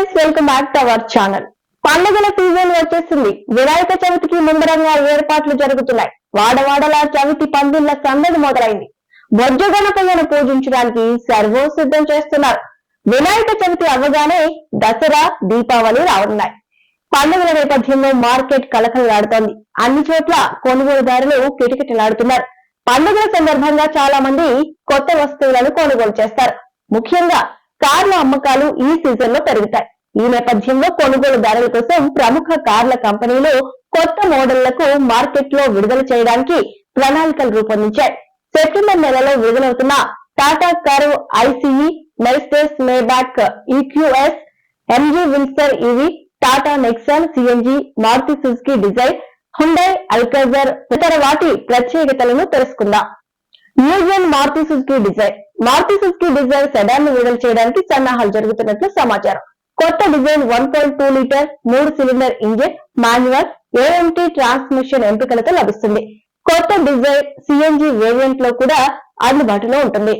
Friends, welcome back to our channel. పండుగల season వచ్చేసింది. వినాయక చవితికి ముందరంగా ఏర్పాట్లు జరుగుతున్నాయి. వాడవాడలా చవితి పందిళ్ల సందడి మొదలైంది. బొజ్జ గణపయ్యను పూజించడానికి సర్వం సిద్ధం చేస్తున్నారు. వినాయక చవితి అవ్వగానే దసరా, దీపావళి రానున్నాయి. పండుగల నేపథ్యంలో మార్కెట్ కలకలలాడుతోంది. అన్ని చోట్ల కొనుగోలుదారులు కిటకిటలాడుతున్నారు. పండుగల సందర్భంగా చాలా మంది కొత్త వస్తువులను కొనుగోలు చేస్తారు. ముఖ్యంగా కార్ల అమ్మకాలు ఈ సీజన్ లో పెరుగుతాయి. ఈ నేపథ్యంలో కొనుగోలుదారుల కోసం ప్రముఖ కార్ల కంపెనీలు కొత్త మోడళ్లకు మార్కెట్ లో విడుదల చేయడానికి ప్రణాళికలు రూపొందించాయి. సెప్టెంబర్ నెలలో విడుదలవుతున్న Tata car ICE, Mercedes Maybach EQS, MG Windsor EV, Tata Nexon CNG, Maruti Suzuki Dzire, Hyundai Alcazar ఇతర వాటి ప్రత్యేకతలను తెలుసుకుందాం. New gen Maruti Suzuki Dzire. Maruti Suzuki Dzire sedan ను విడుదల చేయడానికి సన్నాహాలు జరుగుతున్నట్లు సమాచారం. కొత్త design 1.2 litre 3 cylinder engine, manual AMT transmission ఎంపికలతో లభిస్తుంది. కొత్త డిజైర్ సిఎన్జీ వేరియంట్ లో కూడా అందుబాటులో ఉంటుంది.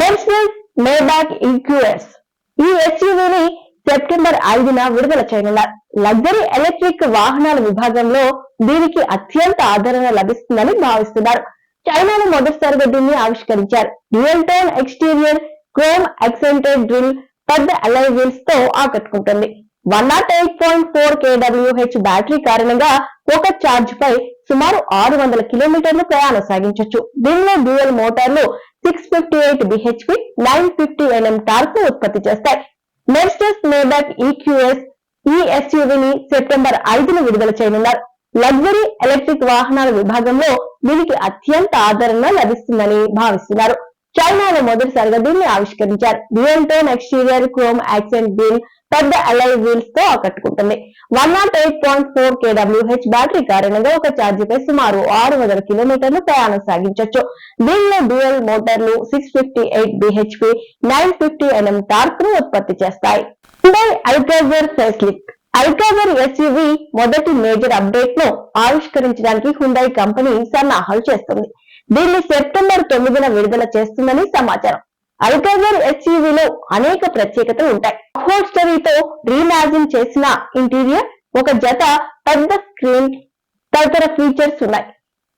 Mercedes Maybach EQS. ఈ ఎస్యూవీని సెప్టెంబర్ 5న విడుదల చేయనున్నారు. లగ్జరీ ఎలక్ట్రిక్ వాహనాల విభాగంలో దీనికి అత్యంత ఆదరణ లభిస్తుందని భావిస్తున్నారు. చైనాలో మొదటిసారిగా దీన్ని ఆవిష్కరించారు. Dual tone exterior, chrome accented grille, పెద్ద అలై వీల్స్ తో ఆకట్టుకుంటుంది. 108.4 kWh బ్యాటరీ కారణంగా ఒక ఛార్జ్ పై సుమారు 600 కిలోమీటర్లు ప్రయాణం సాగించవచ్చు. దీనిలో డ్యూయల్ మోటార్లు 658 bhp, 950 Nm టార్క్ ను ఉత్పత్తి చేస్తాయి. మెర్సిడెస్ మేబ్యాక్ ఈక్యూఎస్ ఈ ఎస్యూవీని సెప్టెంబర్ 5న విడుదల చేయనున్నారు. లగ్జరీ ఎలక్ట్రిక్ వాహనాల విభాగంలో దీనికి అత్యంత ఆదరణ లభిస్తుందని భావిస్తున్నారు. చైనాలో మొదటిసారిగా దీన్ని ఆవిష్కరించారు. Dual tone exterior, chrome accent grille, పెద్ద అలై వీల్స్ తో ఆకట్టుకుంటుంది. 108.4 kWh బ్యాటరీ కారణంగా ఒక ఛార్జీ పై సుమారు 600 కిలోమీటర్లు ప్రయాణం సాగించవచ్చు. దీనిలో డ్యూయల్ మోటార్లు 658 bhp, 950 Nm టార్క్ ను ఉత్పత్తి చేస్తాయి. Hyundai అల్కాజర్ face lift. అల్కాజర్ ఎస్యూవీ మొదటి మేజర్ అప్డేట్ ను ఆవిష్కరించడానికి హుండై కంపెనీ సన్నాహాలు చేస్తుంది. దీన్ని సెప్టెంబర్ 9న విడుదల చేస్తుందని సమాచారం. అల్కాజర్ ఎస్యూవీలో అనేక ప్రత్యేకతలు ఉంటాయి. అప్హోల్స్టరీతో రీఇమాజిన్ చేసిన ఇంటీరియర్, ఒక జత పెద్ద స్క్రీన్ తదితర ఫీచర్స్ ఉన్నాయి.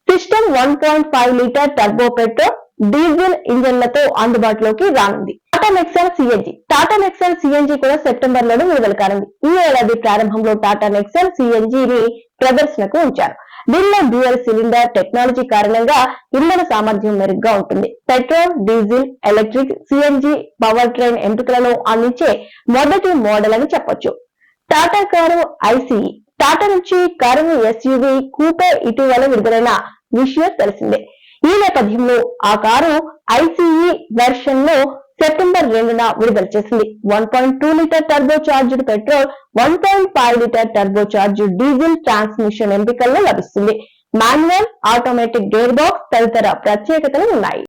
System 1.5 litre turbo petrol, diesel ఇంజన్లతో అందుబాటులోకి రానుంది. Tata Nexon CNG. Tata Nexon CNG కూడా సెప్టెంబర్ లోనే విడుదల కానుంది. ఈ ఏడాది ప్రారంభంలో టాటా నెక్సాన్ సిఎన్జీని ప్రదర్శనకు ఉంచారు. దీనిలో డ్యూయల్ సిలిండర్ టెక్నాలజీ కారణంగా ఇంధన సామర్థ్యం మెరుగ్గా ఉంటుంది. Petrol, diesel, electric, CNG power train ఎంపికలను అందించే మొదటి మోడల్ అని చెప్పొచ్చు. Tata car ICE. టాటా నుంచి కారు ఎస్యూవీ కూపే ఇటీవల విడుదలైన విషయం తెలిసిందే. ఈ నేపథ్యంలో ఆ కారు ఐసీఈ వెర్షన్ లో సెప్టెంబర్ 2న విడుదల చేసింది. 1.2 litre turbocharged petrol, 1.5 litre turbocharged diesel transmission ఎంపికల్లో లభిస్తుంది. మాన్యువల్, ఆటోమేటిక్ గేర్ బాక్స్ తదితర ప్రత్యేకతలు ఉన్నాయి.